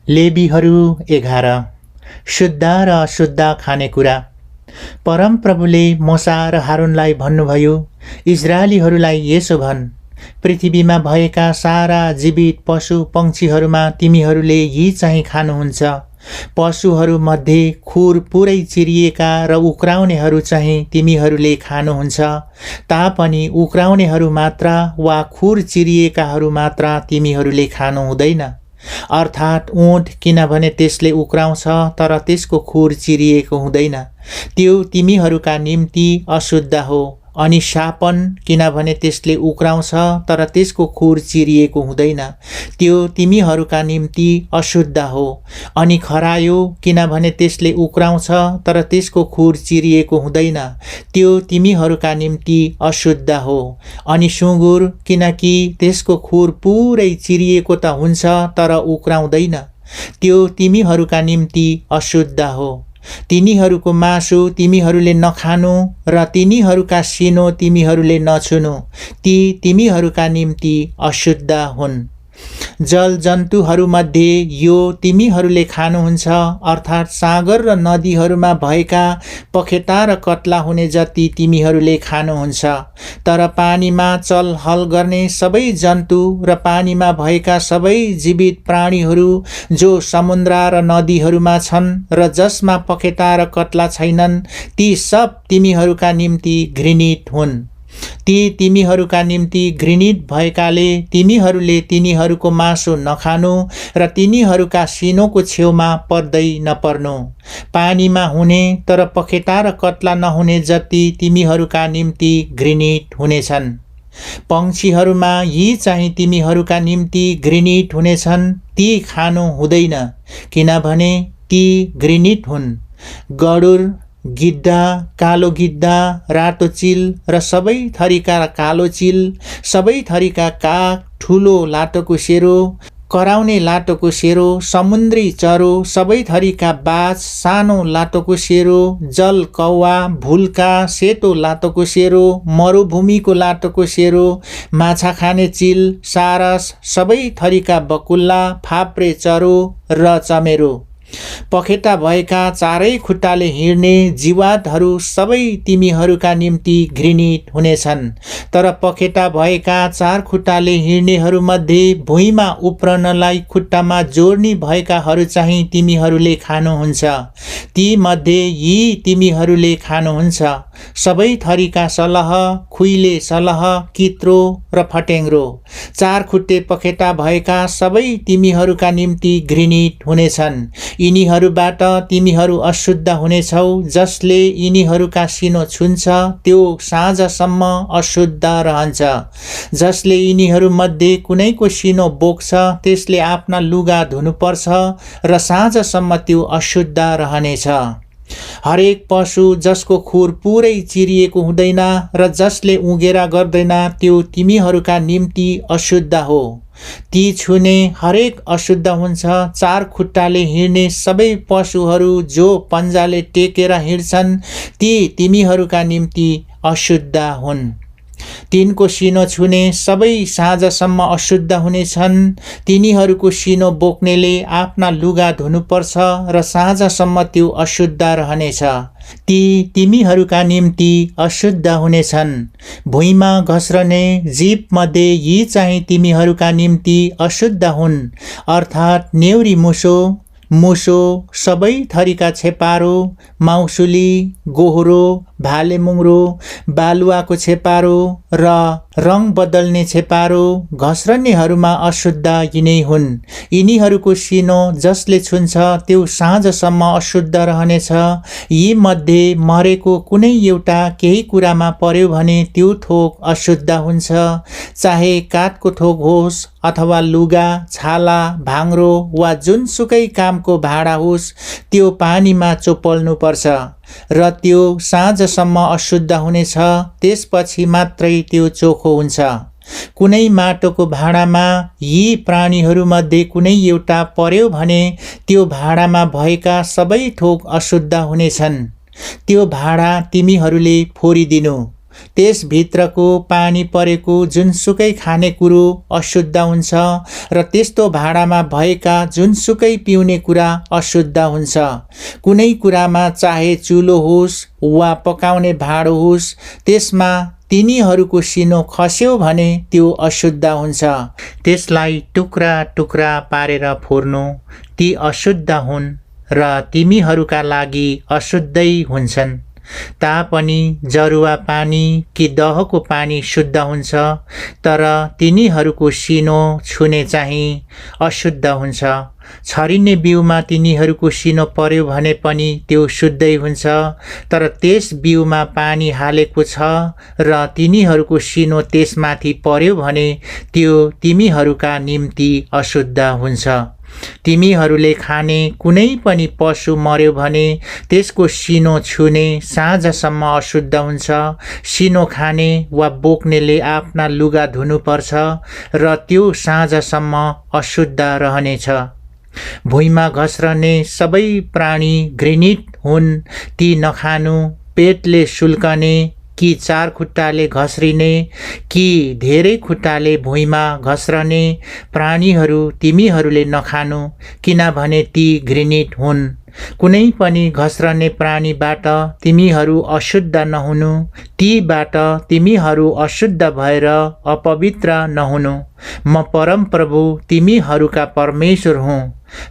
लेवीहरू 11 शुद्ध र अशुद्ध खानेकुरा। परमप्रभुले मोसा र हारूनलाई भन्नुभयो, इजरायलीहरूलाई यसो भन्, पृथ्वीमा भएका सारा जीवित पशु पक्षीहरूमा तिमीहरूले यी चाहिँ खानुहुन्छ। पशुहरूमध्ये खुर पुरै चिरिएका र उक्राउनेहरू चाहिँ तिमीहरूले खानुहुन्छ। तापनि उक्राउनेहरू मात्र वा खुर चिरिएकाहरू मात्र तिमीहरूले खानु हुँदैन। अर्थात् ऊँट, किनभने त्यसले उक्राउँछ तर त्यसको खुर चिरिएको हुँदैन, त्यो तिमीहरूका निम्ति अशुद्ध हो। अनि शापन, किनभने त्यसले उक्राउँछ तर त्यसको खुर चिरिएको हुँदैन, त्यो तिमीहरूका निम्ति अशुद्ध हो। अनि खरायो, किनभने त्यसले उक्राउँछ तर त्यसको खुर चिरिएको हुँदैन, त्यो तिमीहरूका निम्ति अशुद्ध हो। अनि सुँगुर, किनकि त्यसको खुर पुरै चिरिएको त हुन्छ तर उक्राउँदैन, त्यो तिमीहरूका निम्ति अशुद्ध हो। तिनीहरूको मासु तिमीहरूले नखानु र तिनीहरूका सिनो तिमीहरूले नछुनु, ती तिमीहरूका निम्ति अशुद्ध हुन्। जल जन्तुहरूमध्ये यो तिमीहरूले खानुहुन्छ, अर्थात् सागर र नदीहरूमा भएका पखेटा र कत्ला हुने जति तिमीहरूले खानुहुन्छ। तर पानीमा चलहल गर्ने सबै जन्तु र पानीमा भएका सबै जीवित प्राणीहरू जो समुद्र र नदीहरूमा छन् र जसमा पखेटा र कत्ला छैनन्, ती सब तिमीहरूका निम्ति घृणित हुन्। ती तिमीहरूका निम्ति घृणित भएकाले तिमीहरूले तिनीहरूको मासु नखानु र तिनीहरूका सिनोको छेउमा पर्दै नपर्नु। पानीमा हुने तर पखेटा र कत्ला नहुने जति तिमीहरूका निम्ति घृणित हुनेछन्। पक्षीहरूमा यी चाहिँ तिमीहरूका निम्ति घृणित हुनेछन्, ती खानु हुँदैन, किनभने ती घृणित हुन्। गरुड, गिद्ध, कालो गिद्ध, रातो चिल र सबै थरीका कालो चिल, सबै थरीका काग, ठुलो लाटोको सेरो, कराउने लाटोको सेरो, समुद्री चरो, सबै थरीका बाज, सानो लाटोको सेरो, जल कौवा, भुल्का, सेतो लाटोको सेरो, मरुभूमिको लाटोको सेरो, माछा खाने चिल, सारस, सबै थरीका बकुल्ला, फाप्रे चरो र चमेरो। पखेटा भएका चारै खुट्टाले हिँड्ने जीवातहरू सबै तिमीहरूका निम्ति घृणित हुनेछन्। तर पखेटा भएका चार खुट्टाले हिँड्नेहरूमध्ये भुइँमा उफ्रनलाई खुट्टामा जोड्ने भएकाहरू चाहिँ तिमीहरूले खानुहुन्छ। ती मध्ये यी तिमीहरूले खानुहुन्छ, सबै थरीका सलह, खुइले सलह, कित्रो र फटेङ्ग्रो। चार खुट्टे पखेटा भएका सबै तिमीहरूका निम्ति घृणित हुनेछन्। यिनीहरूबाट तिमीहरू अशुद्ध हुनेछौ। जसले यिनीहरूका सिनो छुन्छ त्यो साँझसम्म अशुद्ध रहन्छ। जसले यिनीहरूमध्ये कुनैको सिनो बोक्छ त्यसले आफ्ना लुगा धुनुपर्छ र साँझसम्म त्यो अशुद्ध रहनेछ। हरेक पशु जसको खुर पुरै चिरिएको हुँदैन र जसले उगेरा गर्दैन, त्यो तिमीहरूका निम्ति अशुद्ध हो। ती छुने हरेक अशुद्ध हुन्छ। चार खुट्टाले हिँड्ने सबै पशुहरू जो पन्जाले टेकेर हिँड्छन्, ती तिमीहरूका निम्ति अशुद्ध हुन्। तिनको सिनो छुने सबै साँझसम्म अशुद्ध हुनेछन्। तिनीहरूको सिनो बोक्नेले आफ्ना लुगा धुनुपर्छ र साँझसम्म त्यो अशुद्ध रहनेछ। ती तिमीहरूका निम्ति अशुद्ध हुनेछन्। भुइँमा घस्रने जीवमध्ये यी चाहिँ तिमीहरूका निम्ति अशुद्ध हुन्, अर्थात् नेउरी मुसो, सबै थरीका छेपारो, माउसुली, गोहरो, भालेमुङ्रो, बालुवाको छेपारो र रङ बदल्ने छेपारो, घस्रनेहरूमा अशुद्ध यिनै हुन्। यिनीहरूको सिनो जसले छुन्छ त्यो साँझसम्म अशुद्ध रहनेछ। यी मध्ये मरेको कुनै एउटा केही कुरामा पर्यो भने त्यो थोक अशुद्ध हुन्छ। चाहे काठको थोक होस् अथवा लुगा, छाला, भाङ्रो वा जुनसुकै कामको भाँडा होस्, त्यो पानीमा चोपल्नुपर्छ र त्यो साँझसम्म अशुद्ध हुनेछ। त्यसपछि मात्रै त्यो चोखो हुन्छ। कुनै माटोको भाँडामा यी प्राणीहरूमध्ये कुनै एउटा पर्यो भने त्यो भाँडामा भएका सबै थोक अशुद्ध हुनेछन्। त्यो भाँडा तिमीहरूले फोरिदिनु। त्यसभित्रको पानी परेको जुनसुकै खानेकुरो अशुद्ध हुन्छ र त्यस्तो भाँडामा भएका जुनसुकै पिउने कुरा अशुद्ध हुन्छ। कुनै कुरामा चाहे चुलो होस् वा पकाउने भाँडो होस्, त्यसमा तिनीहरूको सिनो खस्यो भने त्यो अशुद्ध हुन्छ। त्यसलाई टुक्रा टुक्रा पारेर फोर्नु, ती अशुद्ध हुन् र तिमीहरूका लागि अशुद्धै हुन्छन्। तापनि जरुवा पानी कि दहको पानी शुद्ध हुन्छ, तर तिनीहरूको सिनो छुने चाहिँ अशुद्ध हुन्छ। छरिने बिउमा तिनीहरूको सिनो पर्यो भने पनि त्यो शुद्धै हुन्छ, तर त्यस बिउमा पानी हालेको छ र तिनीहरूको सिनो त्यसमाथि पर्यो भने त्यो तिमीहरूका निम्ति अशुद्ध हुन्छ। तिमीहरूले खाने कुनै पनि पशु मर्यो भने त्यसको सिनो छुने साँझसम्म अशुद्ध हुन्छ। सिनो खाने वा बोक्नेले आफ्ना लुगा धुनुपर्छ र त्यो साँझसम्म अशुद्ध रहनेछ। भुइँमा घस्रने सबै प्राणी घृणित हुन्, ती नखानु। पेटले सुल्कने कि चार खुट्टाले घस्रिने कि धेरै खुट्टाले भुइँमा घस्रने प्राणीहरू तिमीहरूले नखानु, किनभने ती घृणित हुन्। कुनै पनि घस्रने प्राणीबाट तिमीहरू अशुद्ध नहुनु, तीबाट तिमीहरू अशुद्ध भएर अपवित्र नहुनु। म परमप्रभु तिमीहरूका परमेश्वर हुँ।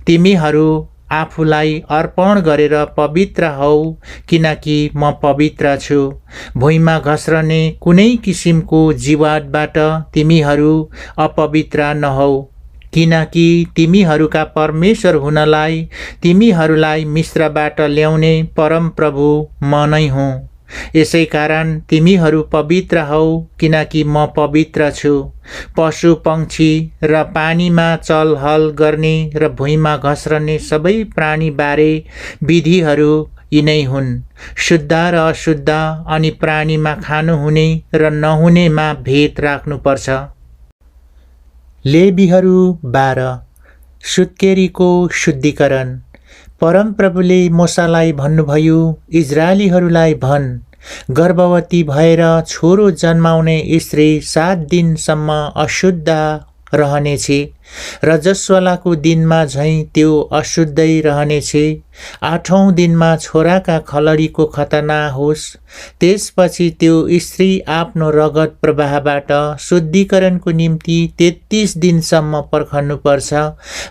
तिमीहरू आफूलाई अर्पण गरेर पवित्र हौ, किनकि म पवित्र छु। भुइँमा घस्रने कुनै किसिमको जीवातबाट तिमीहरू अपवित्र नहौ, किनकि तिमीहरूका परमेश्वर हुनलाई तिमीहरूलाई मिस्रबाट ल्याउने परमप्रभु म नै हुँ। यसै कारण तिमीहरू पवित्र हौ, किनकि म पवित्र छु। पशु पक्षी र पानीमा चलहल गर्ने र भुइँमा घस्रने सबै प्राणीबारे विधिहरू यिनै हुन्। शुद्ध र अशुद्ध अनि प्राणीमा खानुहुने र नहुनेमा भेद राख्नुपर्छ। लेवीहरू 12। सुत्केरीको शुद्धिकरण। परमप्रभुले मूसालाई भन्नुभयो, इजरायलीहरूलाई भन्, गर्भवती भएर छोरो जन्माउने स्त्री 7 दिनसम्म अशुद्ध रहनेछ। रजस्वलाको दिनमा झैँ त्यो अशुद्धै रहनेछ। 8औं दिनमा छोराका खलडीको खतना होस्। त्यसपछि त्यो स्त्री आफ्नो रगत प्रवाहबाट शुद्धिकरणको निम्ति 33 दिनसम्म पर्खनुपर्छ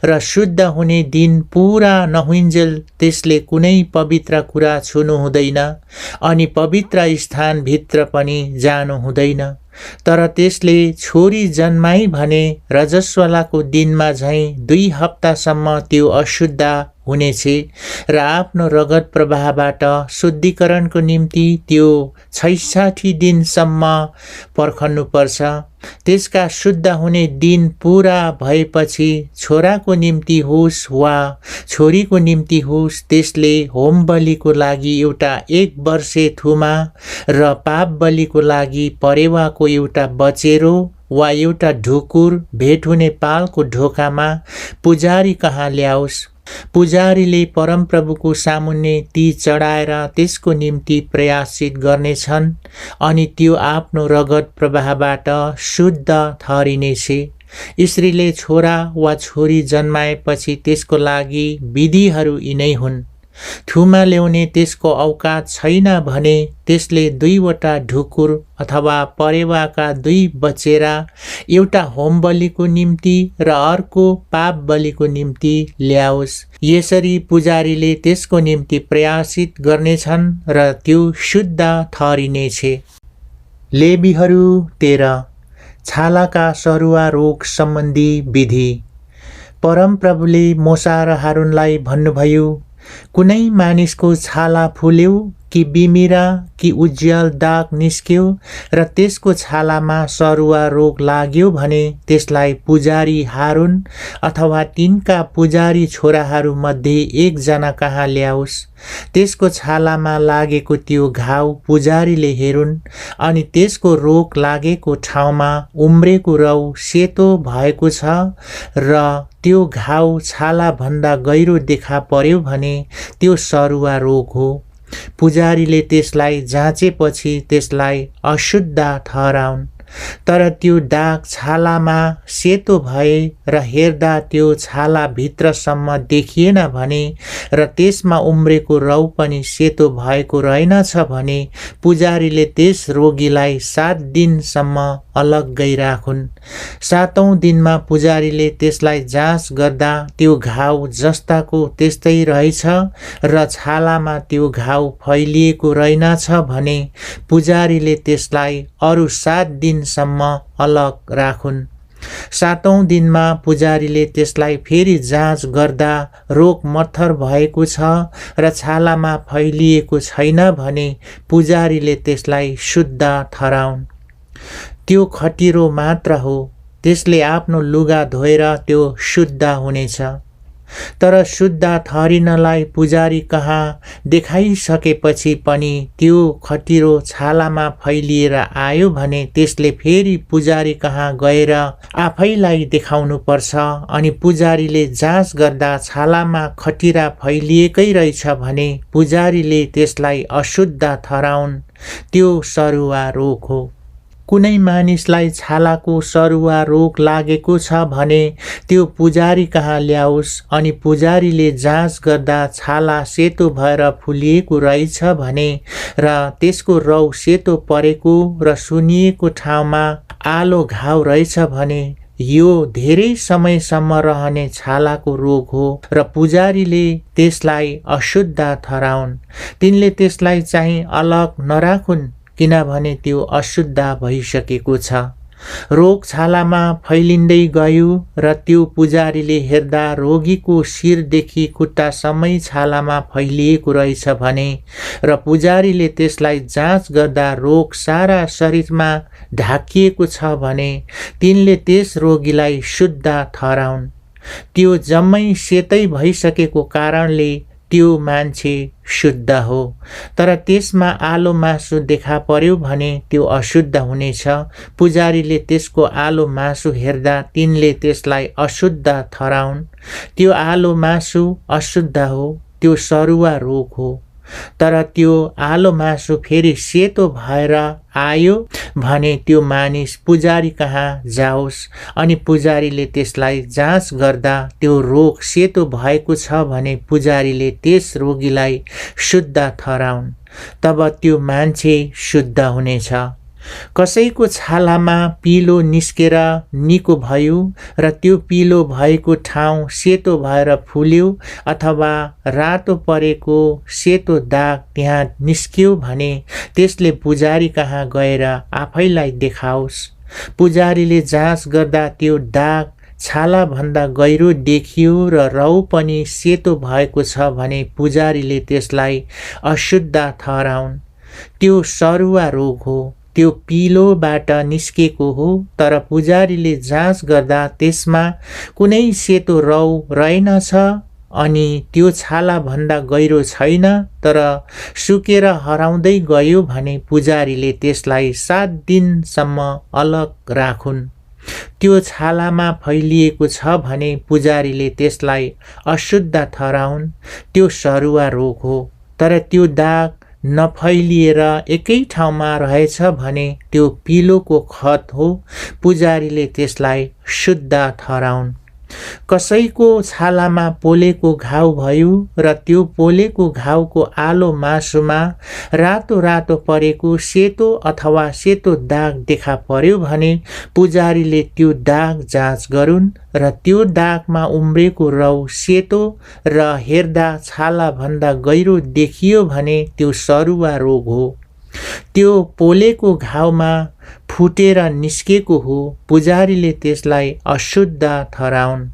र शुद्ध हुने दिन पूरा नहुइन्जेल त्यसले कुनै पवित्र कुरा छुनु हुँदैन अनि पवित्र स्थानभित्र पनि जानु हुँदैन। तर त्यसले छोरी जन्माई भने रजस्वलाको दिनमा झैँ 2 हप्तासम्म त्यो अशुद्ध हुनेछ र आफ्नो रगत प्रवाहबाट शुद्धिकरणको निम्ति त्यो 66 दिनसम्म पर्खनुपर्छ। त्यसका शुद्ध हुने दिन पूरा भएपछि छोराको निम्ति होस् वा छोरीको निम्ति होस्, त्यसले होम बलिको लागि एउटा 1 वर्षे थुमा र पाप बलिको लागि परेवाको एउटा बचेरो वा एउटा ढुकुर भेट हुने पालको ढोकामा पुजारी कहाँ ल्याओस्। पुजारीले परमप्रभुको सामुन्ने ती चढाएर त्यसको निम्ति प्रयाश्चित गर्नेछन् अनि त्यो आफ्नो रगत प्रवाहबाट शुद्ध ठहरिनेछ। स्त्रीले छोरा वा छोरी जन्माएपछि त्यसको लागि विधिहरू यिनै हुन्। थुमा ल्याउने त्यसको औकात छैन भने त्यसले 2 वटा ढुकुर अथवा परेवाका 2 बचेरा, एउटा होम बलिको निम्ति र अर्को पाप बलिको निम्ति ल्याओस्। यसरी पुजारीले त्यसको निम्ति प्रयाश्चित गर्नेछन् र त्यो शुद्ध ठहरिनेछ। लेवीहरू 13। छालाका सरुवा रोग सम्बन्धी विधि। परमप्रभुले मूसा र हारूनलाई भन्नुभयो, कुनै मानिसको छाला फुल्यो कि बिमिरा कि उज्याल दाग निस्क्यो र त्यसको छालामा सरुवा रोग लाग्यो भने त्यसलाई पुजारी हारून अथवा तिनका पुजारी छोराहरू मध्ये 1 जना कहाँ ल्याओस्। त्यसको छालामा लागेको त्यो घाउ पुजारीले हेरुन् अनि त्यसको रोग लागेको ठाउँमा उम्रेको रौँ सेतो भएको छ र त्यो घाउ छाला भन्दा गहिरो देखा पर्यो भने त्यो सरुवा रोग हो। पुजारीले त्यसलाई जाँचेपछि त्यसलाई अशुद्ध ठहराउन्। तर त्यो दाग छालामा सेतो भए र हेर्दा त्यो छाला भित्रसम्म देखिएन भने र त्यसमा उम्रेको रौँ पनि सेतो भएको रहेनछ भने पुजारीले त्यस रोगीलाई 7 दिनसम्म अलग्गै राखुन्। 7औं दिनमा पुजारीले त्यसलाई जाँच गर्दा त्यो घाउ जस्ताको त्यस्तै रहेछ र छालामा त्यो घाउ फैलिएको रहेनछ भने पुजारीले त्यसलाई अरू 7 दिनसम्म अलग राखुन्। 7औं दिनमा पुजारीले त्यसलाई फेरि जाँच गर्दा रोग मत्थर भएको छ र छालामा फैलिएको छैन भने पुजारीले त्यसलाई शुद्ध ठहराउन्। त्यो खटिरो मात्र हो, त्यसले आफ्नो लुगा धोएर त्यो शुद्ध हुनेछ। तर शुद्ध ठहरिनलाई पुजारी कहाँ देखाइसकेपछि पनि त्यो खटिरो छालामा फैलिएर आयो भने त्यसले फेरि पुजारी कहाँ गएर आफैलाई देखाउनु पर्छ। अनि पुजारीले जाँच गर्दा छालामा खटिरा फैलिएकै रहेछ भने पुजारीले त्यसलाई अशुद्ध ठहराउन्। त्यो सरुवा रोग हो। कुनै मानिसलाई छालाको सरुवा रोग लागेको छ भने त्यो पुजारी कहाँ ल्याओस्। अनि पुजारीले जाँच गर्दा छाला सेतो भएर फुलिएको रहेछ भने र त्यसको रौँ सेतो परेको र सुनिएको ठाउँमा आलो घाउ रहेछ भने यो धेरै समयसम्म रहने छालाको रोग हो र पुजारीले त्यसलाई अशुद्ध ठहराउन्। तिनले त्यसलाई चाहिँ अलग नराखुन्, किनभने त्यो अशुद्ध भइसकेको छ। रोग छालामा फैलिँदै गयो र त्यो पुजारीले हेर्दा रोगीको शिरदेखि खुट्टासम्मै छालामा फैलिएको रहेछ भने र पुजारीले त्यसलाई जाँच गर्दा रोग सारा शरीरमा ढाकिएको छ भने तिनले त्यस रोगीलाई शुद्ध ठहराउन्। त्यो जम्मै सेतै भइसकेको कारणले त्यो मान्छे शुद्ध हो। तर त्यसमा आलो मासु देखा पर्यो भने त्यो अशुद्ध हुनेछ। पुजारीले त्यसको आलो मासु हेर्दा तिनले त्यसलाई अशुद्ध ठहराउन्। त्यो आलो मासु अशुद्ध हो, त्यो सरुवा रोग हो। तर त्यो आलो मासु फेरि सेतो भएर आयो भने त्यो मानिस पुजारी कहाँ जाओस्। अनि पुजारीले त्यसलाई जाँच गर्दा त्यो रोग सेतो भएको छ भने पुजारीले त्यस रोगीलाई शुद्ध ठहराउन्। तब त्यो मान्छे शुद्ध हुनेछ। कसैको छालामा पिलो निस्केर निको भयो र त्यो पिलो भएको ठाउँ सेतो भएर फुल्यो अथवा रातो परेको सेतो दाग त्यहाँ निस्क्यो भने त्यसले पुजारी कहाँ गएर आफैलाई देखाओस्। पुजारीले जाँच गर्दा त्यो दाग छालाभन्दा गहिरो देखियो र रौँ पनि सेतो भएको छ भने पुजारीले त्यसलाई अशुद्ध ठहराउन्। त्यो सरुवा रोग हो, त्यो पिलोबाट निस्केको हो। तर पुजारीले जाँच गर्दा त्यसमा कुनै सेतो रौँ रहेनछ अनि त्यो छालाभन्दा गहिरो छैन तर सुकेर हराउँदै गयो भने पुजारीले त्यसलाई 7 दिनसम्म अलग राखुन्। त्यो छालामा फैलिएको छ भने पुजारीले त्यसलाई अशुद्ध ठहराउन्। त्यो सरुवा रोग हो। तर त्यो दाग नफैलिएर एकै ठाउँमा रहेछ भने त्यो पिलोको खत हो। पुजारीले त्यसलाई शुद्ध ठहराउन्। कसैको छालामा पोलेको घाउ भयो र त्यो पोलेको घाउको आलो मासुमा रातो रातो परेको सेतो अथवा सेतो दाग देखा पर्यो भने पुजारीले त्यो दाग जाँच गरून् र त्यो दागमा उम्रेको रौँ सेतो र हेर्दा छालाभन्दा गहिरो देखियो भने त्यो सरुवा रोग हो। त्यो पोलेको घाउमा फुटेर निस्केको हो। पुजारीले त्यसलाई अशुद्ध ठहराउन्।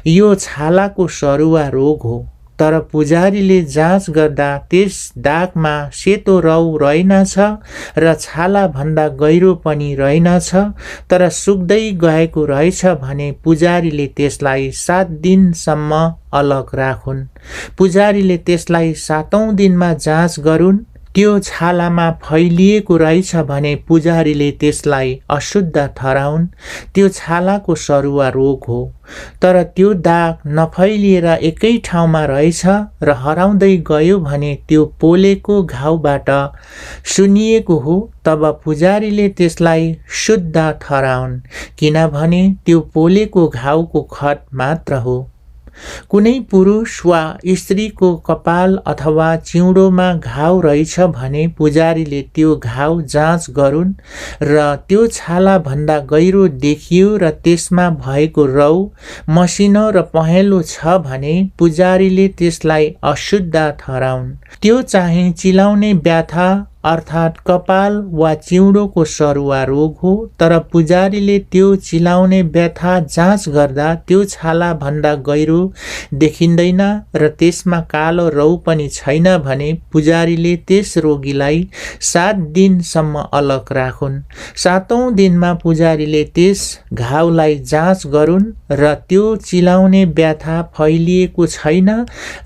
यो छालाको सरुवा रोग हो। तर पुजारीले जाँच गर्दा त्यस दागमा सेतो रौँ रहेनछ र छालाभन्दा गहिरो पनि रहेनछ तर सुक्दै गएको रहेछ भने पुजारीले त्यसलाई 7 दिनसम्म अलग राखुन्। पुजारीले त्यसलाई 7औं दिनमा जाँच गरून्। त्यो छालामा फैलिएको रहेछ भने पुजारीले त्यसलाई अशुद्ध ठहराउन्। त्यो छालाको सरुवा रोग हो, तर त्यो दाग नफैलिएर एकै ठाउँमा रहेछ र हराउँदै गयो भने त्यो पोलेको घाउबाट सुनिएको हो। तब पुजारीले त्यसलाई शुद्ध ठहराउन्, किनभने त्यो पोलेको घाउको खट मात्र हो। कुनै पुरुष वा स्त्रीको कपाल अथवा चिउँडोमा घाउ रहेछ भने पुजारीले त्यो घाउ जाँच गरून् र त्यो छालाभन्दा गहिरो देखियो र त्यसमा भएको रौ मसिनो र पहेँलो छ भने पुजारीले त्यसलाई अशुद्ध ठहराउन्। त्यो चाहिँ चिलाउने व्याथा अर्थात् कपाल वा चिउँडोको सरुवा रोग हो, तर पुजारीले त्यो चिलाउने व्यथा जाँच गर्दा त्यो छालाभन्दा गहिरो देखिँदैन र त्यसमा कालो रौ पनि छैन भने पुजारीले त्यस रोगीलाई 7 दिनसम्म अलग राखुन्। 7औं दिनमा पुजारीले त्यस घाउलाई जाँच गरून् र त्यो चिलाउने व्यथा फैलिएको छैन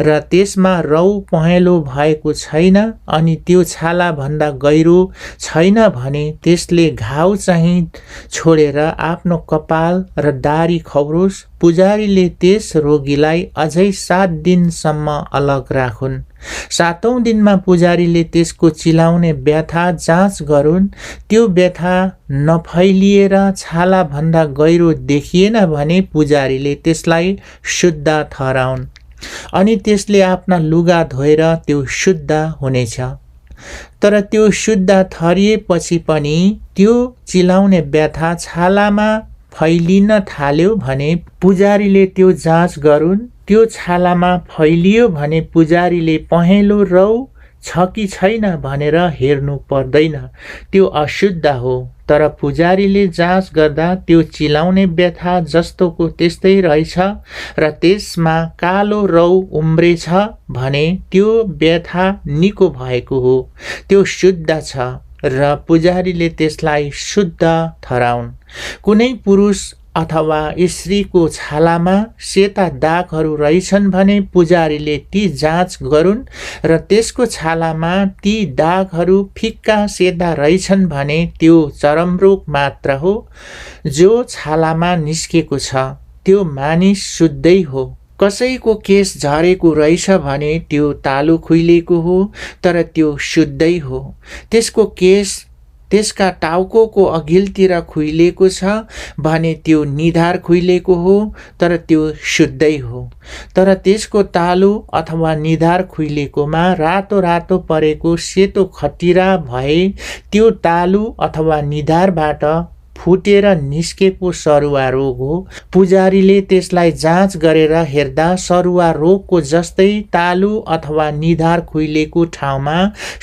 र त्यसमा रौ पहेँलो भएको छैन अनि त्यो छाला भन्दा गहिरो छैन भने त्यसले घाउ चाहिँ छोडेर आफ्नो कपाल र दारी खौरोस्। पुजारीले त्यस रोगीलाई अझै 7 दिनसम्म अलग राखुन्। 7औं दिनमा पुजारीले त्यसको चिलाउने व्यथा जाँच गरून्। त्यो व्यथा नफैलिएर छाला भन्दा गहिरो देखिएन भने पुजारीले त्यसलाई शुद्ध ठहराउन् अनि त्यसले आफ्ना लुगा धोएर त्यो शुद्ध हुनेछ। तर त्यो शुद्ध ठहरिएपछि पनि त्यो चिलाउने व्यथा छालामा फैलिन थाल्यो भने पुजारीले त्यो जाँच गरून्। त्यो छालामा फैलियो भने पुजारीले पहेँलो रौ छ कि छैन भनेर हेर्नु पर्दैन, त्यो अशुद्ध हो। तर पुजारीले जाँच गर्दा त्यो चिलाउने व्यथा जस्तोको त्यस्तै रहेछ र त्यसमा कालो रौ उम्रेछ भने त्यो व्यथा निको भएको हो, त्यो शुद्ध छ र पुजारीले त्यसलाई शुद्ध ठहराउन्। कुनै पुरुष अथवा स्त्रीको छालामा सेता दागहरू रहेछन् भने पुजारीले ती जाँच गरून् र त्यसको छालामा ती दागहरू फिक्का सेता रहेछन् भने त्यो चर्मरोग मात्र हो जो छालामा निस्केको छ, त्यो मानिस शुद्धै हो। कसैको केश झरेको रहेछ भने त्यो तालु खुइलेको हो, तर त्यो शुद्धै हो। त्यसको केश त्यसका टाउको अघिल्तिर खुइलेको छ भने त्यो निधार खुइलेको हो, तर त्यो शुद्धै हो। तर त्यसको तालु अथवा निधार खुइलेकोमा रातो रातो परेको सेतो खटिरा भए त्यो तालु अथवा निधारबाट फुटेर निस्केको सरुवा रोग हो। पुजारीले त्यसलाई जाँच गरेर हेर्दा सरुवा रोगको जस्तै तालु अथवा निधार खुइलेको ठाउँमा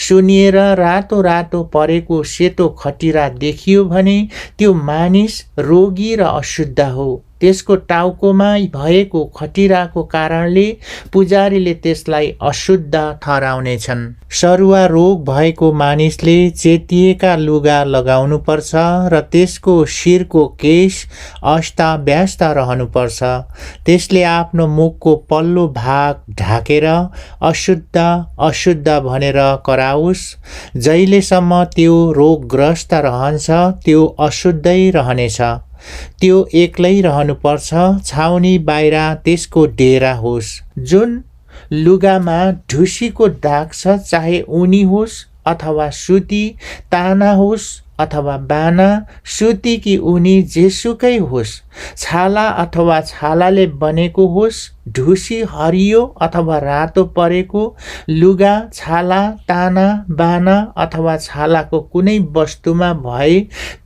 सुनिएर रातो रातो परेको सेतो खटिरा देखियो भने त्यो मानिस रोगी र अशुद्ध हो। त्यसको टाउकोमा भएको खटिराको कारणले पुजारीले त्यसलाई अशुद्ध ठहराउनेछन्। सरुवा रोग भएको मानिसले चेतिएका लुगा लगाउनुपर्छ र त्यसको शिरको केश अस्ताव्यस्त रहनुपर्छ। त्यसले आफ्नो मुखको पल्लो भाग ढाकेर अशुद्ध अशुद्ध भनेर कराओस्। जहिलेसम्म त्यो रोगग्रस्त रहन्छ त्यो अशुद्धै रहनेछ। त्यो एक्लै रहनुपर्छ, छाउनी बाहिर त्यसको डेरा होस्। जुन लुगामा ढुसीको दाग छ, चाहे ऊनी होस् अथवा सुती, ताना होस् अथवा बाना, सुती कि ऊनी जेसुकै होस्, छाला अथवा छालाले बनेको होस्, ढुसी हरियो अथवा रातो परेको लुगा, छाला, ताना, बाना अथवा छालाको कुनै वस्तुमा भए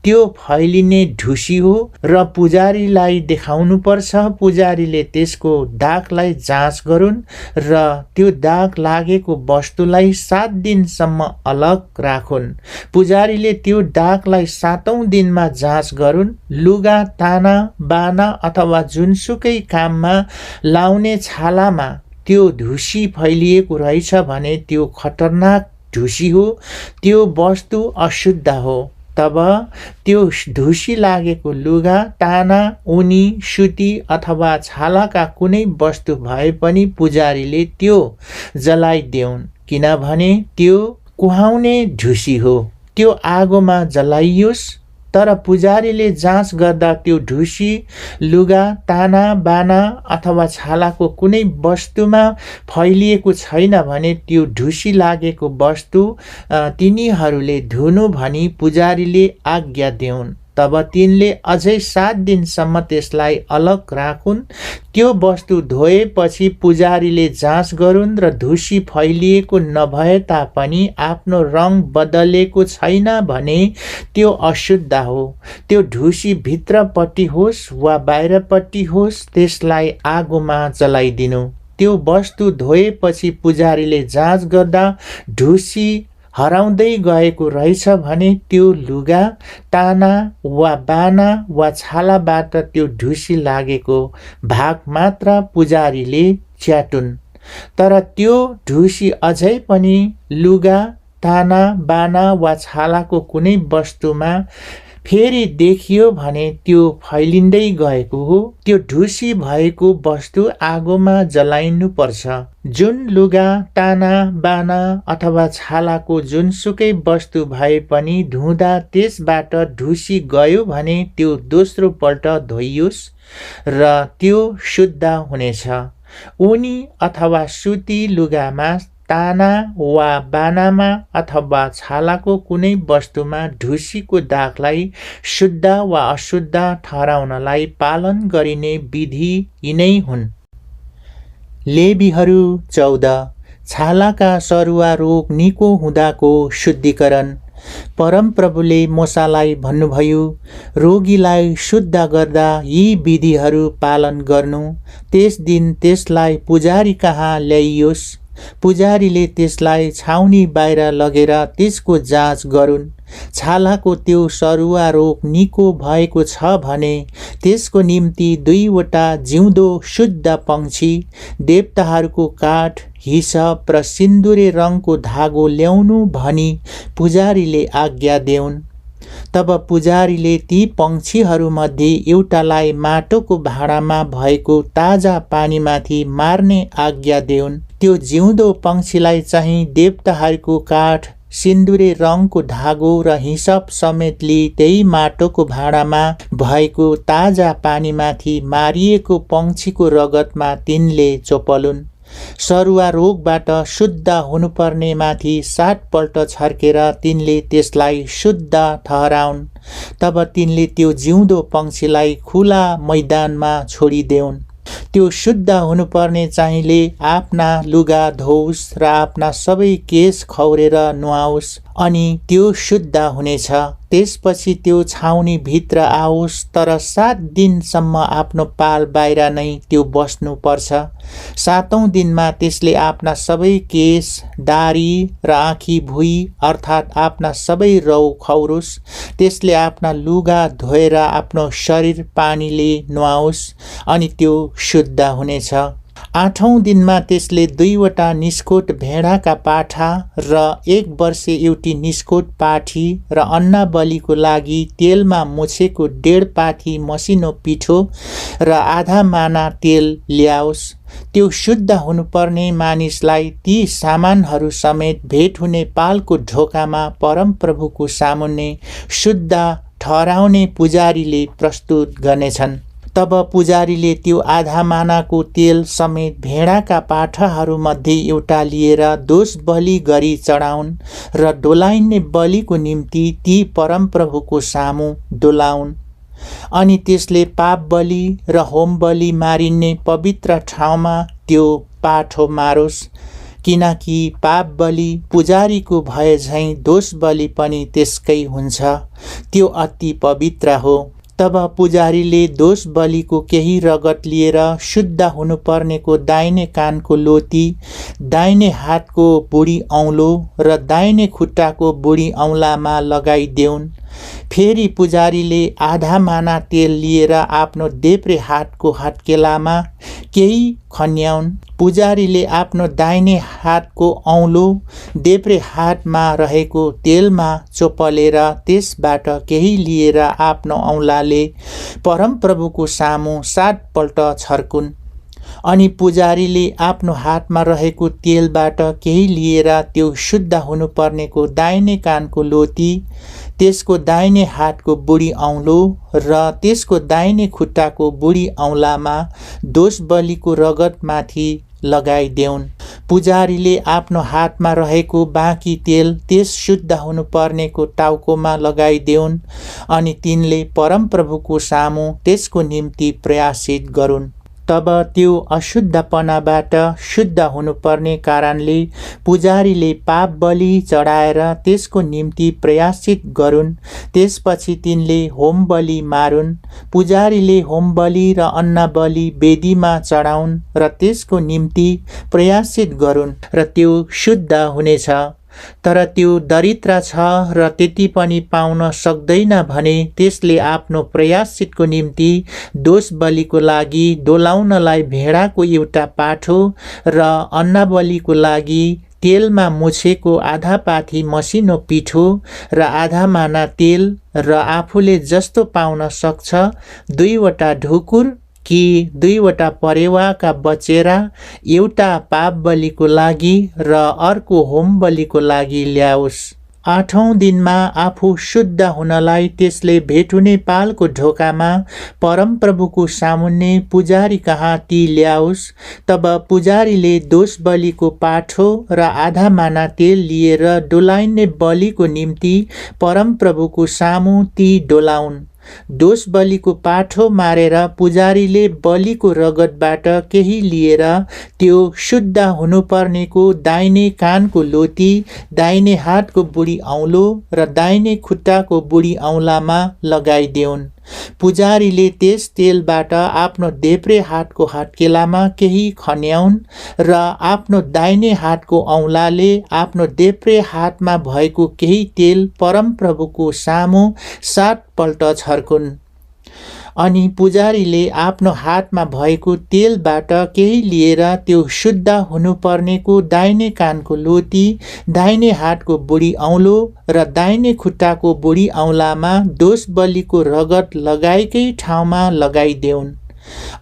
त्यो फैलिने ढुसी हो र पुजारीलाई देखाउनु पर्छ। पुजारीले त्यसको दागलाई जाँच गरून् र त्यो दाग लागेको वस्तुलाई 7 दिनसम्म अलग राखुन्। पुजारीले त्यो दागलाई 7औं दिनमा जाँच गरून्। लुगा, ताना, बाना अथवा जुनसुकै काममा लाउने छालामा त्यो ढुसी फैलिएको रहेछ भने त्यो खतरनाक ढुसी हो, त्यो वस्तु अशुद्ध हो। तब त्यो ढुसी लागेको लुगा, ताना, ऊनी, सुती अथवा छालाका कुनै वस्तु भए पनि पुजारीले त्यो जलाइदेऊन्, किनभने त्यो कुहाउने ढुसी हो, त्यो आगोमा जलाइयोस्। तर पुजारीले जाँच गर्दा त्यो ढुसी लुगा, ताना, बाना अथवा छालाको कुनै वस्तुमा फैलिएको छैन भने त्यो ढुसी लागेको वस्तु तिनीहरूले धुनु भनी पुजारीले आज्ञा देऊन्। तब तिनले अझै 7 दिनसम्म त्यसलाई अलग राखुन्। त्यो वस्तु धोएपछि पुजारीले जाँच गरून् र ढुसी फैलिएको नभए तापनि आफ्नो रङ बदलेको छैन भने त्यो अशुद्ध हो। त्यो ढुसी भित्रपट्टि होस् वा बाहिरपट्टि होस्, त्यसलाई आगोमा जलाइदिनु। त्यो वस्तु धोएपछि पुजारीले जाँच गर्दा ढुसी हराउँदै गएको रहेछ भने त्यो लुगा, ताना वा बाना वा छालाबाट त्यो ढुसी लागेको भाग मात्र पुजारीले च्याटुन्। तर त्यो ढुसी अझै पनि लुगा, ताना, बाना वा छालाको कुनै वस्तुमा फेरि देखियो भने त्यो फैलिँदै गएको हो। त्यो ढुसी भएको वस्तु आगोमा जलाइनु पर्छ। जुन लुगा, ताना, बाना अथवा छालाको जुनसुकै वस्तु भए पनि धुँदा त्यसबाट ढुसी गयो भने त्यो दोस्रो पल्ट धोइयोस् र त्यो शुद्ध हुनेछ। ऊनी अथवा सुती लुगामा, ताना वा बानामा अथवा छालाको कुनै वस्तुमा ढुसीको दागलाई शुद्ध वा अशुद्ध ठहराउनलाई पालन गरिने विधि यिनै हुन्। लेवीहरू 14। छालाका सरुवा रोग निको हुँदाको शुद्धिकरण। परमप्रभुले मूसालाई भन्नुभयो, रोगीलाई शुद्ध गर्दा यी विधिहरू पालन गर्नु। त्यस दिन त्यसलाई पुजारी कहाँ ल्याइयोस्। पुजारीले त्यसलाई छाउनी बाहिर लगेर त्यसको जाँच गरून्। छालाको त्यो सरुवा रोग निको भएको छ भने त्यसको निम्ति 2वटा जिउँदो शुद्ध पंक्षी, देवताहरूको काठ, हिसप र सिन्दुरे रङको धागो ल्याउनु भनी पुजारीले आज्ञा देऊन्। तब पुजारीले ती पंक्षीहरूमध्ये एउटालाई माटोको भाँडामा भएको ताजा पानीमाथि मार्ने आज्ञा देऊन्। त्यो जिउँदो पंक्षीलाई चाहिँ देवताहरूको काठ, सिन्दुरे रङको धागो र हिसप समेत लिई त्यही माटोको भाँडामा भएको ताजा पानीमाथि मारिएको पंक्षीको रगतमा तिनले चोपलुन्। सरुवा रोगबाट शुद्ध हुनुपर्ने माथि 7 पल्ट छर्केर तिनले त्यसलाई शुद्ध ठहराउन्। तब तिनले त्यो जिउँदो पंक्षीलाई खुला मैदानमा छोडिदेऊन्। त्यो शुद्ध हुनुपर्ने चाहिँले आफ्ना लुगा धोओस् र आफ्ना सबै केश खौरेर नुहाओस्, अनि त्यो शुद्ध हुनेछ। त्यसपछि त्यो छाउनी भित्र आओस्, तर 7 दिनसम्म आफ्नो पाल बाहिर नै त्यो बस्नु पर्छ। 7औं दिनमा त्यसले आफ्ना सबै केश, दारी र आँखी भुइँ अर्थात् आफ्ना सबै रौ खौरोस्। त्यसले आफ्ना लुगा धोएर आफ्नो शरीर पानीले नुहाओस्, अनि त्यो शुद्ध हुनेछ। 8औं दिनमा त्यसले 2वटा निस्कोट भेडाका पाठा र 1 वर्षे एउटी निस्कोट पाठी र अन्ना बलिको लागि तेलमा मुछेको 1.5 पाथी मसिनो पिठो र आधा माना तेल ल्याओस्। त्यो शुद्ध हुनुपर्ने मानिसलाई ती सामानहरू समेत भेट हुने पालको ढोकामा परमप्रभुको सामुन्ने शुद्ध ठहराउने पुजारीले प्रस्तुत गर्नेछन्। तब पुजारीले त्यो आधा मानाको तेल समेत भेडाका पाठाहरूमध्ये एउटा लिएर दोष बलि गरी चढाउन् र डोलाइने बलिको निम्ति ती परमप्रभुको सामु डोलाउन्। अनि त्यसले पाप बलि र होम बलि मारिने पवित्र ठाउँमा त्यो पाठो मारोस्, किनकि पाप बलि पुजारीको भए झैं दोष बलि पनि त्यसकै हुन्छ। त्यो अति पवित्र हो। तब पुजारीले दोष बलिको केही रगत लिएर शुद्ध हुनुपर्नेको दाहिने कानको लोती, दाहिने हातको बुढी औँलो र दाहिने खुट्टाको बुढी औँलामा लगाइदेऊन्। फेरि पुजारीले आधा माना तेल लिएर आफ्नो देब्रे हातको हत्केलामा केही खन्याउन्। पुजारीले आफ्नो दाहिने हातको औँलो देब्रे हातमा रहेको तेलमा चोपलेर त्यसबाट केही लिएर आफ्नो औँलाले परमप्रभुको सामु 7 पल्ट छर्कुन्। अनि पुजारीले आफ्नो हातमा रहेको तेलबाट केही लिएर त्यो शुद्ध हुनुपर्नेको दाहिने कानको लोती, त्यसको दाहिने हातको बुढी औँलो र त्यसको दाहिने खुट्टाको बुढी औँलामा दोष बलिको रगतमाथि लगाइदेऊन्। पुजारीले आफ्नो हातमा रहेको बाँकी तेल त्यस शुद्ध हुनुपर्नेको टाउकोमा लगाइदेऊन् अनि तिनले परमप्रभुको सामु त्यसको निम्ति प्रयासित गरून्। तब त्यो अशुद्धपनाबाट शुद्ध हुनुपर्ने कारणले पुजारीले पाप बलि चढाएर त्यसको निम्ति प्रयासित गरून्। त्यसपछि तिनले होम बलि मारुन्। पुजारीले होम बलि र अन्न बलि वेदीमा चढाउन् र त्यसको निम्ति प्रयासित गरून् र त्यो शुद्ध हुनेछ। तर त्यो दरिद्र छ र त्यति पनि पाउन सक्दैन भने त्यसले आफ्नो प्रयासितको निम्ति दोष बलिको लागि डोलाउनलाई भेडाको एउटा पाठो र अन्न बलिको लागि तेलमा मुछेको आधा पाथी मसिनो पिठो र आधा माना तेल र आफूले जस्तो पाउन सक्छ 2वटा ढुकुर कि 2वटा परेवाका बचेरा, एउटा पाप बलिको लागि र अर्को होम बलिको लागि ल्याओस्। 8औं दिनमा आफू शुद्ध हुनलाई त्यसले भेटुने पालको ढोकामा परमप्रभुको सामुन्ने पुजारी कहाँ ती ल्याओस्। तब पुजारीले दोष बलिको पाठो र आधा माना तेल लिएर डोलाइने बलिको निम्ति परमप्रभुको सामु ती डोलाउन्। दोष बलिको पाठो मारेर पुजारीले बलिको रगतबाट केही लिएर त्यो शुद्ध हुनुपर्नेको दाहिने कानको लोती, दाहिने हातको बुढी औँलो र दाहिने खुट्टाको बुढी औँलामा लगाइदेऊन्। पुजारीले त्यस तेलबाट आफ्नो देब्रे हातको हत्केलामा केही खन्याउन् र आफ्नो दाहिने हातको औँलाले आफ्नो देब्रे हातमा भएको केही तेल परमप्रभुको सामु 7 पल्ट छर्कुन्। अनि पुजारीले आफ्नो हातमा भएको तेलबाट केही लिएर त्यो शुद्ध हुनुपर्नेको दाहिने कानको लोती, दाहिने हातको बुढी औँलो र दाहिने खुट्टाको बुढी औँलामा दोष बलिको रगत लगाएकै ठाउँमा लगाइदेऊन्।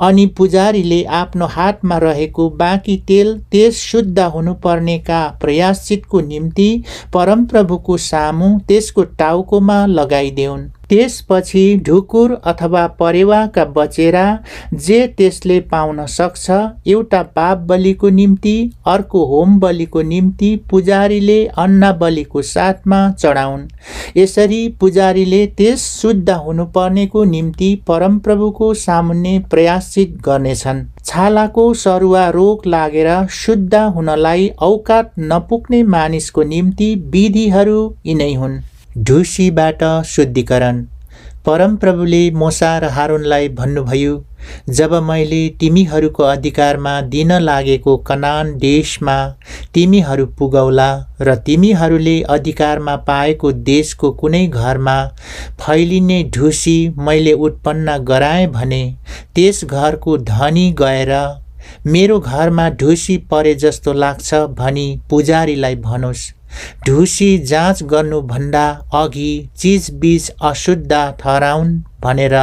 अनि पुजारीले आफ्नो हातमा रहेको बाँकी तेल त्यस शुद्ध हुनुपर्नेका प्रयाश्चितको निम्ति परमप्रभुको सामु त्यसको टाउकोमा लगाइदेऊन्। त्यसपछि ढुकुर अथवा परेवाका बचेरा जे त्यसले पाउन सक्छ, एउटा पाप बलिको निम्ति, अर्को होम बलिको निम्ति पुजारीले अन्न बलिको साथमा चढाउन्। यसरी पुजारीले त्यस शुद्ध हुनुपर्नेको निम्ति परमप्रभुको सामुन्ने प्रयाश्चित गर्नेछन्। छालाको सरुवा रोग लागेर शुद्ध हुनलाई औकात नपुग्ने मानिसको निम्ति विधिहरू यिनै हुन्। ढुसीबाट शुद्धिकरण। परमप्रभुले मोसा र हारूनलाई भन्नुभयो, जब मैले तिमीहरूको अधिकारमा दिन लागेको कनान देशमा तिमीहरू पुगौला र तिमीहरूले अधिकारमा पाएको देशको कुनै घरमा फैलिने ढुसी मैले उत्पन्न गराएँ भने त्यस घरको धनी गएर मेरो घरमा ढुसी परे जस्तो लाग्छ भनी पुजारीलाई भनोस्। ढुसी जाँच गर्नुभन्दा अघि चिजबीज अशुद्ध ठहराउन् भनेर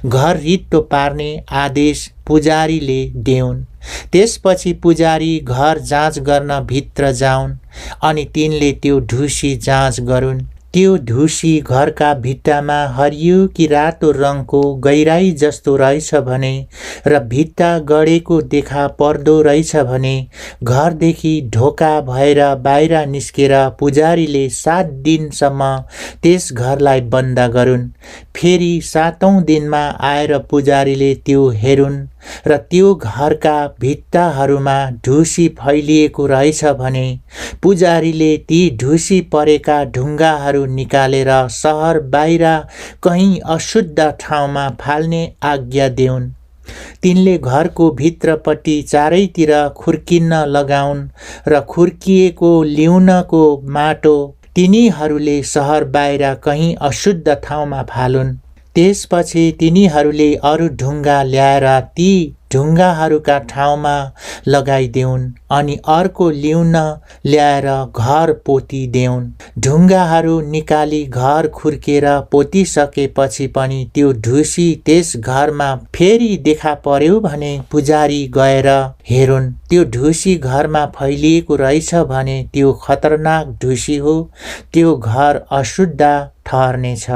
घर रित्तो पार्ने आदेश पुजारीले देऊन्। त्यसपछि पुजारी घर जाँच गर्न भित्र जाउन् अनि तिनले त्यो ढुसी जाँच गरून्। त्यो ढुसी घरका भित्तामा हरियो कि रातो रङको गहिराई जस्तो रहेछ भने र भित्ता गडेको देखा पर्दो रहेछ भने घरदेखि ढोका भएर बाहिर निस्केर पुजारीले 7 दिनसम्म त्यस घरलाई बन्द गरून्। फेरि 7औं दिनमा आएर पुजारीले त्यो हेरुन् र त्यो घरका भित्ताहरूमा ढुसी फैलिएको रहेछ भने पुजारीले ती ढुसी परेका ढुङ्गाहरू निकालेर सहर बाहिर कहीँ अशुद्ध ठाउँमा फाल्ने आज्ञा देऊन्। तिनले घरको भित्रपट्टि चारैतिर खुर्किन्न लगाउन् र खुर्किएको ल्याउनको माटो तिनीहरूले सहर बाहिर कहीँ अशुद्ध ठाउँमा फालुन्। त्यसपछि तिनीहरूले अरू ढुङ्गा ल्याएर ती ढुङ्गाहरूका ठाउँमा लगाइदेऊन् अनि अर्को ल्याउन ल्याएर घर पोतिदेऊन्। ढुङ्गाहरू निकाली घर खुर्केर पोतिसकेपछि पनि त्यो ढुसी त्यस घरमा फेरि देखा पर्यो भने पुजारी गएर हेरुन्। त्यो ढुसी घरमा फैलिएको रहेछ भने त्यो खतरनाक ढुसी हो, त्यो घर अशुद्ध ठहर्नेछ।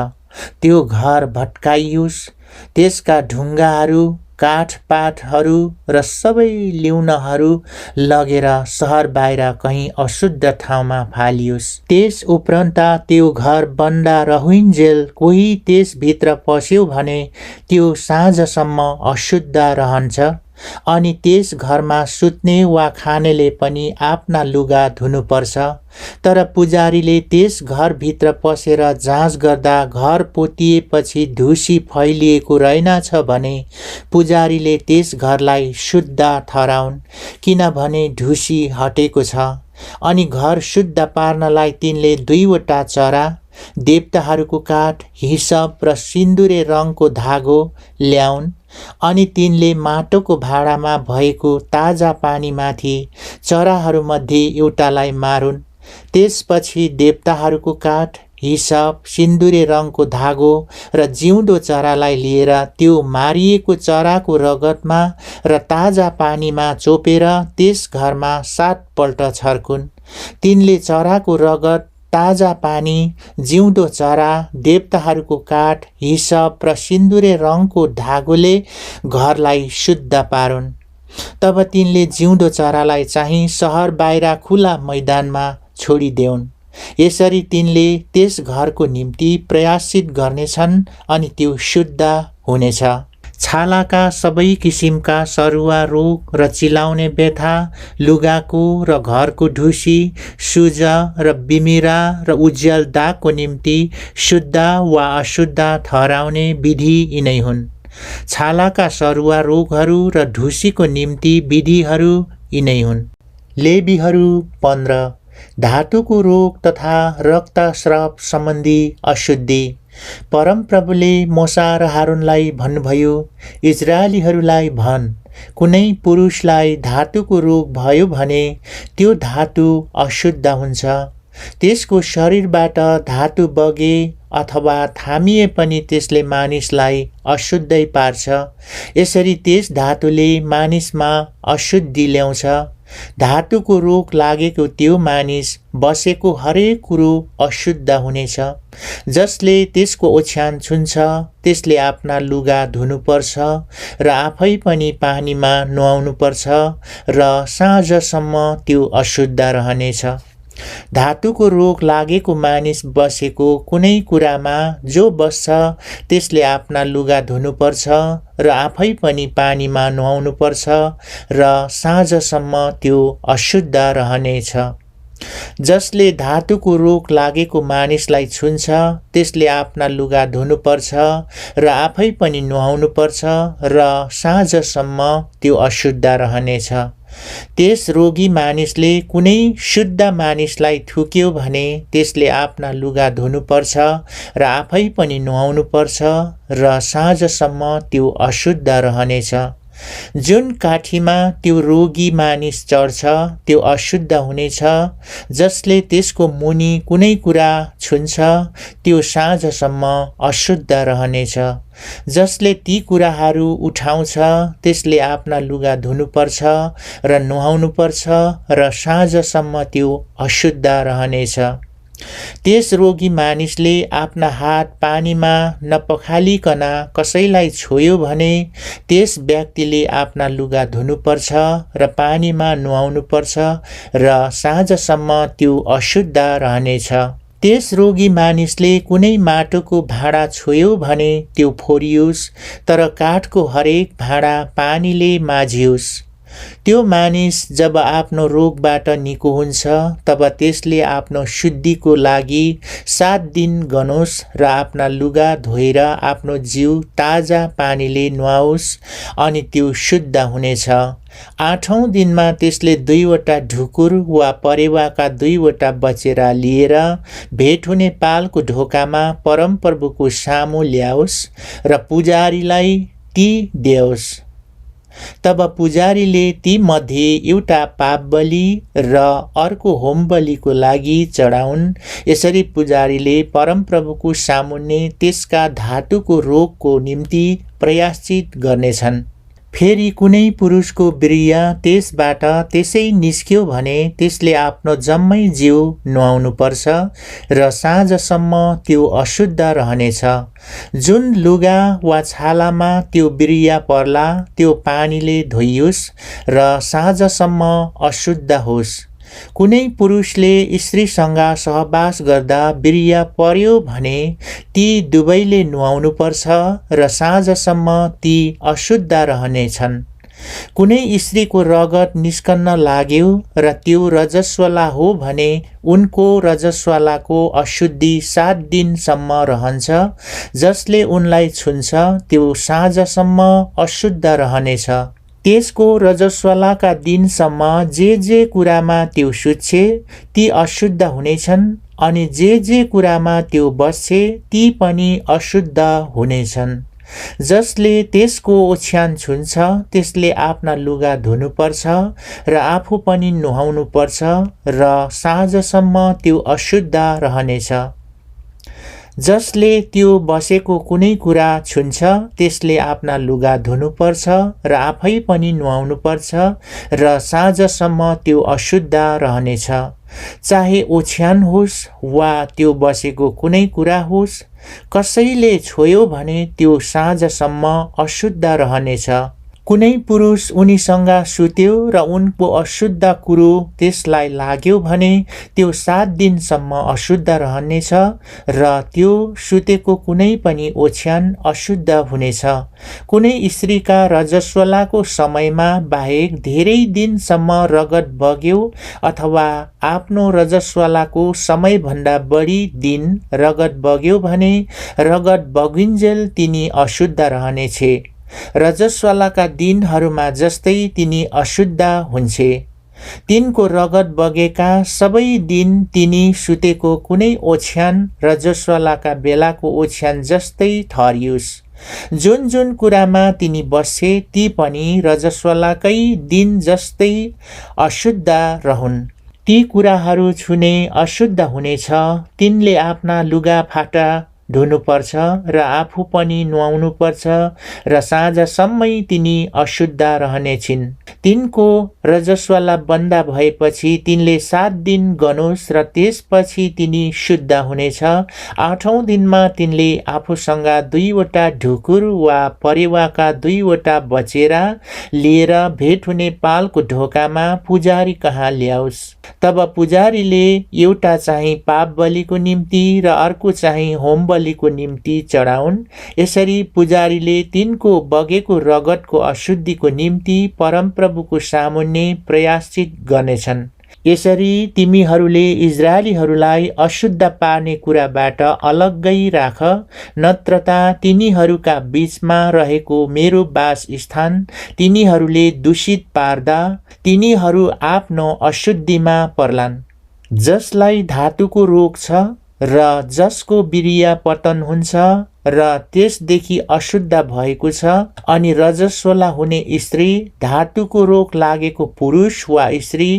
त्यो घर भत्काइयोस्, त्यसका ढुङ्गाहरू, काठपातहरू र सबै ल्याउनहरू लगेर सहर बाहिर कहीँ अशुद्ध ठाउँमा फालियोस्। त्यस उपरान्त त्यो घर बन्द रहुन्जेल कोही त्यसभित्र पस्यो भने त्यो साँझसम्म अशुद्ध रहन्छ। अनि त्यस घरमा सुत्ने वा खानेले पनि आफ्ना लुगा धुनुपर्छ। तर पुजारीले त्यस घरभित्र पसेर जाँच गर्दा घर पोतिएपछि ढुसी फैलिएको रहेनछ भने पुजारीले त्यस घरलाई शुद्ध ठहराउन्, किनभने ढुसी हटेको छ। अनि घर शुद्ध पार्नलाई तिनले 2वटा चरा, देवताहरूको काठ, हिसप र सिन्दुरे रङको धागो ल्याउन्। अनि तिनले माटोको भाँडामा भएको ताजा पानीमाथि चराहरूमध्ये एउटालाई मारुन्। त्यसपछि देवताहरूको काठ, हिसप, सिन्दुरे रङको धागो र जिउँदो चरालाई लिएर त्यो मारिएको चराको रगतमा र ताजा पानीमा चोपेर त्यस घरमा 7 पल्ट छर्कुन्। तिनले चराको रगत, ताजा पानी, जिउँदो चरा, देवताहरूको काठ, हिसप र सिन्दुरे रङको धागोले घरलाई शुद्ध पारुन्। तब तिनले जिउँदो चरालाई चाहिँ सहर बाहिर खुला मैदानमा छोडिदेऊन्। यसरी तिनले त्यस घरको निम्ति प्रायश्चित गर्नेछन् अनि त्यो शुद्ध हुनेछ। छालाका सबै किसिमका सरुवा रोग र चिलाउने व्यथा, लुगाको र घरको ढुसी, सुज र बिमिरा र उज्याल दागको निम्ति शुद्ध वा अशुद्ध ठहराउने विधि यिनै हुन्। छालाका सरुवा रोगहरू र ढुसीको निम्ति विधिहरू यिनै हुन्। लेवीहरू 15। धातुको रोग तथा रक्तस्राव सम्बन्धी अशुद्धि। परमप्रभुले मोसा र हारूनलाई भन्नुभयो, इजरायलीहरूलाई भन्, कुनै पुरुषलाई धातुको रोग भयो भने त्यो धातु अशुद्ध हुन्छ। त्यसको शरीरबाट धातु बगे अथवा थामिए पनि त्यसले मानिसलाई अशुद्धै पार्छ। यसरी त्यस धातुले मानिसमा अशुद्धि ल्याउँछ। धातुको रोग लागेको त्यो मानिस बसेको हरेक कुरो अशुद्ध हुनेछ। जसले त्यसको ओछ्यान छुन्छ त्यसले आफ्ना लुगा धुनुपर्छ र आफै पनि पानीमा नुहाउनुपर्छ र साँझसम्म त्यो अशुद्ध रहनेछ। धातुको रोग लागेको मानिस बसेको कुनै कुरामा जो बस्छ त्यसले आफ्ना लुगा धुनुपर्छ र आफै पनि पानीमा नुहाउनुपर्छ र साँझसम्म त्यो अशुद्ध रहनेछ। जसले धातुको रोग लागेको मानिसलाई छुन्छ त्यसले आफ्ना लुगा धुनुपर्छ र आफै पनि नुहाउनुपर्छ र साँझसम्म त्यो अशुद्ध रहनेछ। त्यस रोगी मानिसले कुनै शुद्ध मानिसलाई थुक्यो भने त्यसले आफ्ना लुगा धुनुपर्छ र आफै पनि नुहाउनुपर्छ र साँझसम्म त्यो अशुद्ध रहनेछ। जुन काठीमा त्यो रोगी मानिस चढ्छ त्यो अशुद्ध हुनेछ। जसले त्यसको मुनि कुनै कुरा छुन्छ त्यो साँझसम्म अशुद्ध रहनेछ। जसले ती कुराहरू उठाउँछ त्यसले आफ्ना लुगा धुनुपर्छ र नुहाउनुपर्छ र साँझसम्म त्यो अशुद्ध रहनेछ। त्यस रोगी मानिसले आफ्ना हात पानीमा नपखालिकन कसैलाई छोयो भने त्यस व्यक्तिले आफ्ना लुगा धुनुपर्छ र पानीमा नुहाउनुपर्छ र साँझसम्म त्यो अशुद्ध रहनेछ। त्यस रोगी मानिसले कुनै माटोको भाँडा छोयो भने त्यो फोरियोस्, तर काठको हरेक भाँडा पानीले माझियोस्। त्यो मानिस जब आफ्नो रोगबाट निको हुन्छ तब त्यसले आफ्नो शुद्धिको लागि 7 दिन गनोस् र आफ्ना लुगा धोएर आफ्नो जिउ ताजा पानीले नुहाओस् अनि त्यो शुद्ध हुनेछ। 8औं दिनमा त्यसले 2वटा ढुकुर वा परेवाका 2वटा बचेरा लिएर भेट हुने पालको ढोकामा परमप्रभुको सामु ल्याओस् र पुजारीलाई ती देओस्। तब पुजारीले ती मध्ये एउटा पापबलि र अर्को होमबलिको लागि चढाउन्। यसरी पुजारीले परमप्रभुको सामुन्ने त्यसका धातुको रोगको निम्ति प्रायश्चित गर्नेछन्। फेरि कुनै पुरुषको वीर्य त्यसबाट त्यसै निस्क्यो भने त्यसले आफ्नो जम्मै जिउ नुहाउनुपर्छ र साँझसम्म त्यो अशुद्ध रहनेछ। जुन लुगा वा छालामा त्यो वीर्य पर्ला त्यो पानीले धोइयोस् र साँझसम्म अशुद्ध होस्। कुनै पुरुषले स्त्रीसँग सहवास गर्दा वीर्य पर्यो भने ती दुवैले नुहाउनुपर्छ र साँझसम्म ती अशुद्ध रहनेछन्। कुनै स्त्रीको रगत निस्कन लाग्यो र त्यो रजस्वला हो भने उनको रजस्वलाको अशुद्धि 7 दिनसम्म रहन्छ। जसले उनलाई छुन्छ त्यो साँझसम्म अशुद्ध रहनेछ। त्यसको रजस्वलाका दिनसम्म जे कुरामा त्यो सुत्छे ती अशुद्ध हुनेछन् अनि जे कुरामा त्यो बस्छे ती पनि अशुद्ध हुनेछन्। जसले त्यसको ओछ्यान छुन्छ त्यसले आफ्ना लुगा धुनुपर्छ र आफू पनि नुहाउनुपर्छ र साँझसम्म त्यो अशुद्ध रहनेछ। जसले त्यो बसेको कुनै कुरा छुन्छ त्यसले आफ्ना लुगा धुनुपर्छ र आफै पनि नुहाउनुपर्छ र साँझसम्म त्यो अशुद्ध रहनेछ। चाहे ओछ्यान होस् वा त्यो बसेको कुनै कुरा होस्, कसैले छोयो भने त्यो साँझसम्म अशुद्ध रहनेछ। कुनै पुरुष उनीसँग सुत्यो र उनको अशुद्ध कुरो त्यसलाई लाग्यो भने त्यो 7 दिनसम्म अशुद्ध रहनेछ र त्यो सुतेको कुनै पनि ओछ्यान अशुद्ध हुनेछ। कुनै स्त्रीका रजस्वलाको समयमा बाहेक धेरै दिनसम्म रगत बग्यो अथवा आफ्नो रजस्वलाको समयभन्दा बढी दिन रगत बग्यो भने रगत बगिन्जेल तिनी अशुद्ध रहनेछे। रजस्वलाका दिनहरूमा जस्तै तिनी अशुद्ध हुन्छे। तिनको रगत बगेका सबै दिन तिनी सुतेको कुनै ओछ्यान रजस्वलाका बेलाको ओछ्यान जस्तै ठहरियोस्। जुन कुरामा तिनी बस्छे ती पनि रजस्वलाकै दिन जस्तै अशुद्ध रहन्। ती कुराहरू छुने अशुद्ध हुनेछ। तिनले आफ्ना लुगा फाटा धुनुपर्छ र आफू पनि नुहाउनुपर्छ र साँझसम्मै तिनी अशुद्ध रहनेछिन्। तिनको रजस्वला बन्द भएपछि तिनले 7 दिन गनोस् र त्यसपछि तिनी शुद्ध हुनेछ। 8औं दिनमा तिनले आफूसँग 2वटा ढुकुर वा परेवाका 2वटा बचेरा लिएर भेट हुने पालको ढोकामा पुजारी कहाँ ल्याओस्। तब पुजारीले एउटा चाहिँ पाप बलिको निम्ति र अर्को चाहिँ होम बलिको निम्ति चढाउन्। यसरी पुजारीले तिनको बगेको रगतको अशुद्धिको निम्ति परमप्रभुको सामुन्ने प्रायश्चित गर्नेछन्। यसरी तिमीहरूले इजरायलीहरूलाई अशुद्ध पार्ने कुराबाट अलग्गै राख, नत्र त तिनीहरूका बीचमा रहेको मेरो वासस्थान तिनीहरूले दूषित पार्दा तिनीहरू आफ्नो अशुद्धिमा पर्लान्। जसलाई धातुको रोग छ र जसको वीर्य पतन हुन्छ र त्यसदेखि अशुद्ध भएको छ अनि रजस्वला हुने स्त्री, धातुको रोग लागेको पुरुष वा स्त्री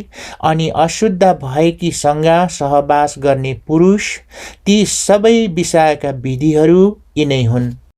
अनि अशुद्ध भएकीसँग सहवास गर्ने पुरुष, ती सबै विषयका विधिहरू यिनै हुन्।